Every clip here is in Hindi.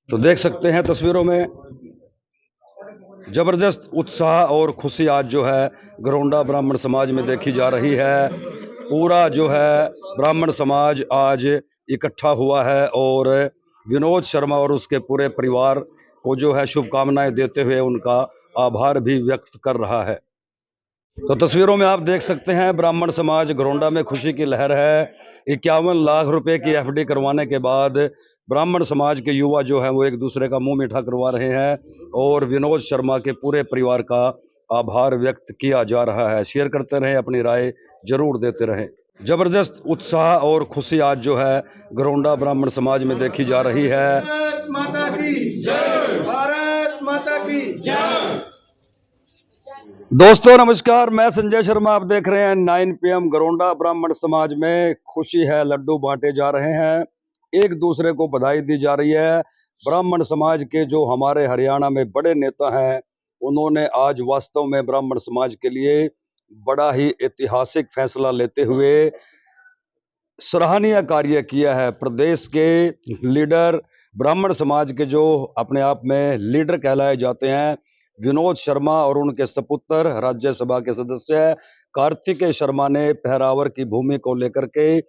तो देख सकते हैं तस्वीरों में जबरदस्त उत्साह और खुशी आज जो है घरोंडा ब्राह्मण समाज में देखी जा रही है। पूरा जो है ब्राह्मण समाज आज इकट्ठा हुआ है और विनोद शर्मा और उसके पूरे परिवार को जो है शुभकामनाएं देते हुए उनका आभार भी व्यक्त कर रहा है। तो तस्वीरों में आप देख सकते हैं ब्राह्मण समाज घरोंडा में खुशी की लहर है। 51 लाख रुपए की एफडी करवाने के बाद ब्राह्मण समाज के युवा जो है वो एक दूसरे का मुंह मीठा करवा रहे हैं और विनोद शर्मा के पूरे परिवार का आभार व्यक्त किया जा रहा है। शेयर करते रहें, अपनी राय जरूर देते रहें। जबरदस्त उत्साह और खुशी आज जो है घरोंडा ब्राह्मण समाज में देखी जा रही है। भारत माता की जय, भारत माता की जय। दोस्तों नमस्कार, मैं संजय शर्मा, आप देख रहे हैं 9 PM। घरोंडा ब्राह्मण समाज में खुशी है, लड्डू बांटे जा रहे हैं, एक दूसरे को बधाई दी जा रही है। ब्राह्मण समाज के जो हमारे हरियाणा में बड़े नेता हैं उन्होंने आज वास्तव में ब्राह्मण समाज के लिए बड़ा ही ऐतिहासिक फैसला लेते हुए सराहनीय कार्य किया है। प्रदेश के लीडर, ब्राह्मण समाज के जो अपने आप में लीडर कहलाए जाते हैं, विनोद शर्मा और उनके सपुत्र राज्यसभा के सदस्य कार्तिकेय शर्मा ने पहरावर की भूमि को लेकर के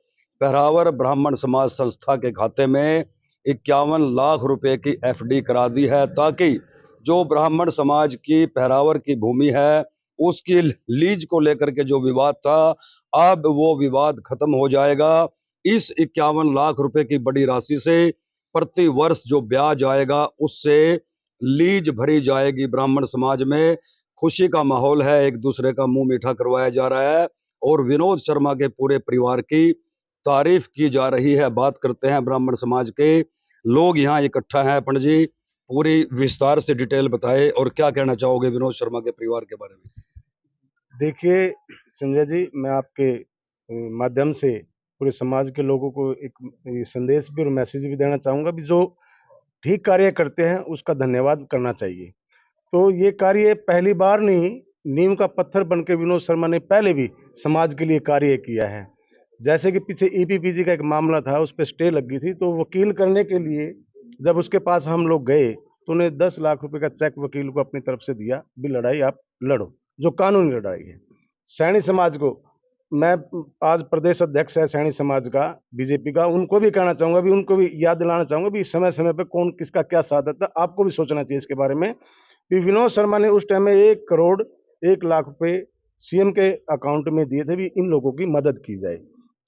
पहरावर ब्राह्मण समाज संस्था के खाते में 51 लाख रुपए की एफडी करा दी है, ताकि जो ब्राह्मण समाज की पहरावर की भूमि है उसकी लीज को लेकर के जो विवाद था, अब वो विवाद खत्म हो जाएगा। इस 51 लाख रुपए की बड़ी राशि से प्रति वर्ष जो ब्याज आएगा उससे लीज भरी जाएगी। ब्राह्मण समाज में खुशी का माहौल है, एक दूसरे का मुंह मीठा करवाया जा रहा है और विनोद शर्मा के पूरे परिवार की तारीफ की जा रही है। बात करते हैं ब्राह्मण समाज के लोग यहाँ इकट्ठा हैं। पंडित जी, पूरी विस्तार से डिटेल बताए और क्या कहना चाहोगे विनोद शर्मा के परिवार के बारे में? देखिए संजय जी, मैं आपके माध्यम से पूरे समाज के लोगों को एक संदेश भी और मैसेज भी देना चाहूँगा भी जो ठीक कार्य करते हैं उसका धन्यवाद करना चाहिए। तो ये कार्य पहली बार नहीं, नींव का पत्थर बन के विनोद शर्मा ने पहले भी समाज के लिए कार्य किया है। जैसे कि पीछे ईपीपीजी का एक मामला था, उस पर स्टे लगी थी, तो वकील करने के लिए जब उसके पास हम लोग गए तो उन्हें 10 लाख रुपए का चेक वकील को अपनी तरफ से दिया भी लड़ाई आप लड़ो, जो कानूनी लड़ाई है। सैनी समाज को मैं आज प्रदेश अध्यक्ष है सैनी समाज का, बीजेपी का, उनको भी कहना चाहूंगा भी, उनको भी याद दिलाना चाहूंगा भी समय समय पे कौन किसका क्या साथ देता है। आपको भी सोचना चाहिए इसके बारे में भी। विनोद शर्मा ने उस टाइम में 1 करोड़ 1 लाख रुपए सीएम के अकाउंट में दिए थे भी इन लोगों की मदद की जाए।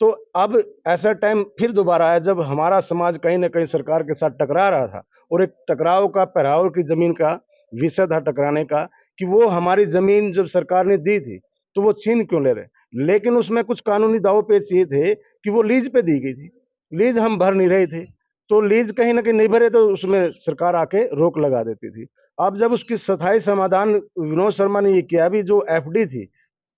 तो अब ऐसा टाइम फिर दोबारा आया जब हमारा समाज कहीं ना कहीं सरकार के साथ टकरा रहा था और एक टकराव का पहराव की जमीन का विषय था टकराने का, कि वो हमारी जमीन जब सरकार ने दी थी तो वो छीन क्यों ले रहे, लेकिन उसमें कुछ कानूनी दाव पेच ये थे कि वो लीज पे दी गई थी, लीज हम भर नहीं रहे थे, तो लीज कहीं ना कहीं नहीं भरे तो उसमें सरकार आके रोक लगा देती थी। अब जब उसकी स्थायी समाधान विनोद शर्मा ने ये किया भी, जो एफडी थी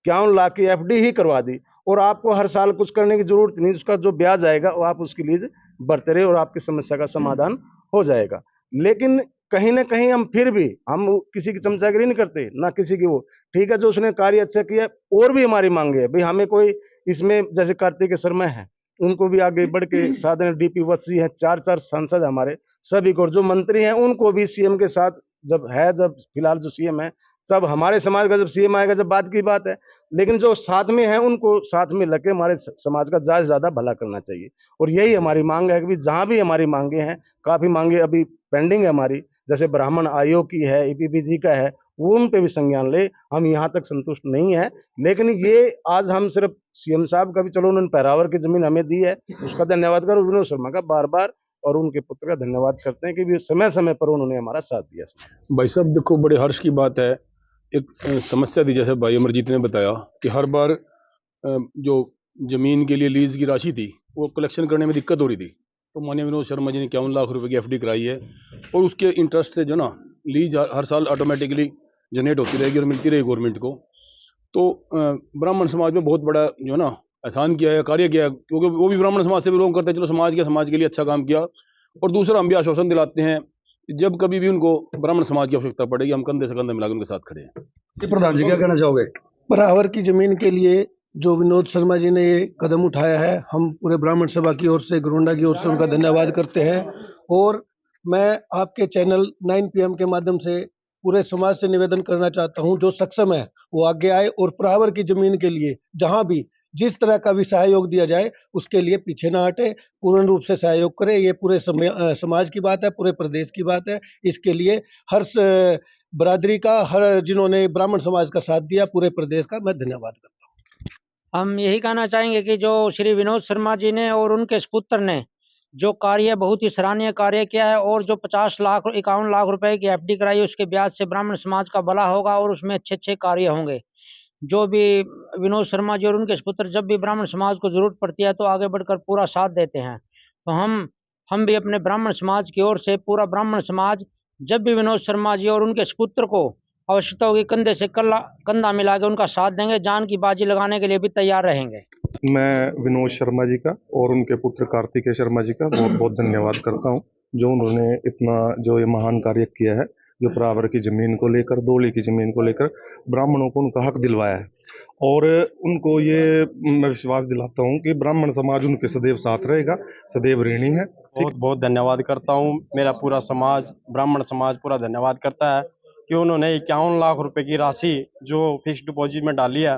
51 लाख की एफडी ही करवा दी और आपको हर साल कुछ करने की जरूरत नहीं, उसका जो ब्याज आएगा वो आप उसकी लीज भरते रहे और आपकी समस्या का समाधान हो जाएगा। लेकिन कहीं ना कहीं हम फिर भी हम किसी की चमचागिरी नहीं करते ना किसी की, वो ठीक है जो उसने कार्य अच्छा किया, और भी हमारी मांगे है भाई, हमें कोई इसमें जैसे कार्तिकेय शर्मा है उनको भी आगे बढ़ के साधन, डीपी वत्सी है, 4 सांसद हमारे सभी को, जो मंत्री हैं उनको भी सीएम के साथ जब फिलहाल जो सीएम है, सब हमारे समाज का जब सीएम आएगा जब बात की बात है, लेकिन जो साथ में है उनको साथ में लगे हमारे समाज का ज्यादा से ज्यादा भला करना चाहिए। और यही हमारी मांग है कि जहां भी हमारी मांगे हैं, काफी मांगे अभी पेंडिंग है हमारी, जैसे ब्राह्मण आयोग की है, ईपीपीजी का है, वो उन पे भी संज्ञान ले, हम यहाँ तक संतुष्ट नहीं है। लेकिन ये आज हम सिर्फ सीएम साहब का भी, चलो उन्होंने पहरावर की जमीन हमें दी है उसका धन्यवाद करो, विनोद शर्मा का बार बार और उनके पुत्र का धन्यवाद करते हैं कि भी समय समय पर उन्होंने हमारा साथ दिया। भाई साहब देखो, बड़े हर्ष की बात है। एक समस्या थी, जैसे भाई अमरजीत ने बताया कि हर बार जो जमीन के लिए लीज की राशि थी वो कलेक्शन करने में दिक्कत हो रही थी, तो माननीय विनोद शर्मा जी ने 51 लाख रुपए की एफडी कराई है और उसके इंटरेस्ट से जो ना लीज हर साल ऑटोमेटिकली जनरेट होती रहेगी और मिलती रहेगी गवर्नमेंट को। तो ब्राह्मण समाज में बहुत बड़ा जो ना एहसान किया है, कार्य किया है, क्योंकि वो भी ब्राह्मण समाज से बिलोंग करते हैं। चलो समाज के लिए अच्छा काम किया। और दूसरा, हम भी आश्वासन दिलाते हैं जब कभी भी उनको ब्राह्मण समाज की आवश्यकता पड़ेगी हम कंधे से कंधे मिलाकर उनके साथ खड़े हैं। प्रधान जी क्या कहना चाहोगे? पहरावर की जमीन के लिए जो विनोद शर्मा जी ने ये कदम उठाया है, हम पूरे ब्राह्मण सभा की ओर से, घरोंडा की ओर से उनका धन्यवाद करते हैं। और मैं आपके चैनल 9 PM के माध्यम से पूरे समाज से निवेदन करना चाहता हूं, जो सक्षम है वो आगे आए और परावर की जमीन के लिए जहां भी जिस तरह का भी सहयोग दिया जाए उसके लिए पीछे ना हटे, पूर्ण रूप से सहयोग करे। ये पूरे समाज की बात है, पूरे प्रदेश की बात है। इसके लिए हर बरादरी का, हर जिन्होंने ब्राह्मण समाज का साथ दिया, पूरे प्रदेश का मैं धन्यवाद करता हूँ। हम यही कहना चाहेंगे कि जो श्री विनोद शर्मा जी ने और उनके सुपुत्र ने जो कार्य बहुत ही सराहनीय कार्य किया है, और जो 51 लाख रुपए की एफडी कराई, उसके ब्याज से ब्राह्मण समाज का भला होगा और उसमें अच्छे कार्य होंगे। जो भी विनोद शर्मा जी और उनके सुपुत्र जब भी ब्राह्मण समाज को जरूरत पड़ती है तो आगे बढ़कर पूरा साथ देते हैं। तो हम भी अपने ब्राह्मण समाज की ओर से, पूरा ब्राह्मण समाज जब भी विनोद शर्मा जी और उनके सुपुत्र को आवश्यकता होगी कंधे से कंधा मिला के उनका साथ देंगे, जान की बाजी लगाने के लिए भी तैयार रहेंगे। मैं विनोद शर्मा जी का और उनके पुत्र कार्तिकेय शर्मा जी का बहुत बहुत धन्यवाद करता हूं, जो उन्होंने इतना जो ये महान कार्य किया है, जो परावर की ज़मीन को लेकर, दोली की ज़मीन को लेकर ब्राह्मणों को उनका हक दिलवाया है। और उनको ये मैं विश्वास दिलाता हूं कि ब्राह्मण समाज उनके सदैव साथ रहेगा, सदैव ऋणी है। बहुत बहुत धन्यवाद करता हूं। मेरा पूरा समाज, ब्राह्मण समाज पूरा धन्यवाद करता है कि उन्होंने 51 लाख रुपए की राशि जो फिक्स डिपॉजिट में डाली है